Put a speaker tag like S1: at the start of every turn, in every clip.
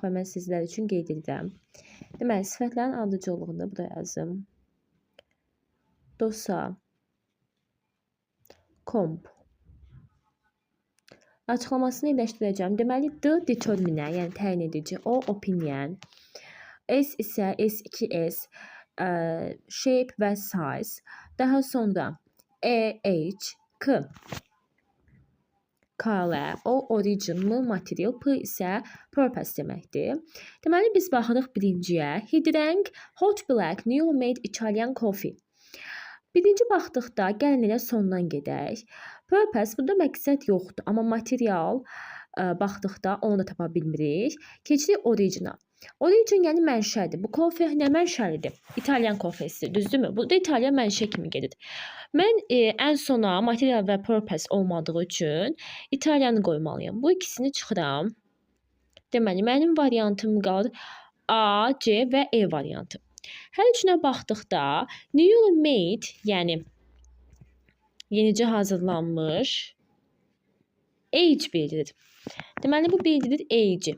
S1: Və mən sizlər üçün qeyd edirəm. Deməli, sifətlərin ardıcıllığını burada yazım. Dosa, komp. Açıqlamasını iyiləşdirəcəm. Deməli, D determiner, yəni təyin edici, O opinion, S isə S2S, shape və size. Daha sonra H, K. Color, O origin mı, material, P isə purpose deməkdir. Deməli, biz baxırıq birinciyə. Hidreng, hot black, newly made Italian coffee. Birinci baxdıqda gəlin elə sondan gedək. Purpose, burada məqsəd yoxdur, amma material baxdıqda onu da tapa bilmirik. Keçirik origina. Origin yəni mənşədir. Bu kofe nə mənşəlidir? İtalyan kofesi, düzdürmü? Burada İtalyan mənşə kimi gedir. Mən ən sona material və purpose olmadığı üçün İtalyanı qoymalıyam. Bu ikisini çıxıram. Deməli, mənim variantım qalır A, C və E variantı. Hər üçünə baxdıqda newly made, yəni yenicə hazırlanmış age bildirir. Deməli, bu bildirir age.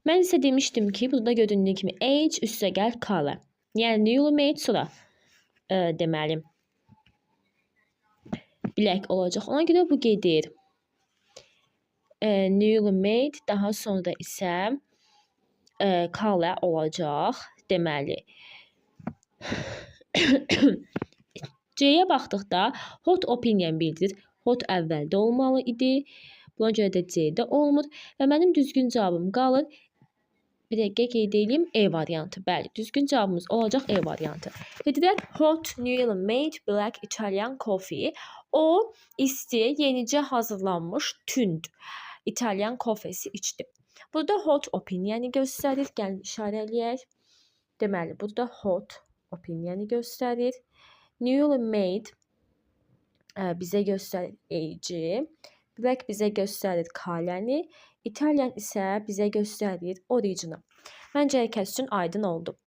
S1: Mən isə demişdim ki, burada gördüyünüz kimi age üstə gəl color. Yəni newly made sonra deməli black olacaq. Ona görə bu gedir. Newly made daha sonra isə color olacaq. Deməli C-yə baxdıqda hot opinion bildirir. Hot əvvəldə olmalı idi. Buna görə də C-də olmur. Və mənim düzgün cavabım qalır. Bir dəqiqə qeyd edeyim. E variantı. Bəli, düzgün cavabımız olacaq E variantı. Dedilər hot, newly made, black Italian coffee. O isti, yenicə hazırlanmış tünd İtalyan kofesi içdi. Burada hot opinion göstərir. Gəlin işarə eləyək. Deməli, burada hot opinion göstərir. Newly made bizə göstərir age. Black bizə göstərir color-ni. İtalyan isə bizə göstərir origin. Məncə hər kəs üçün aydın oldu.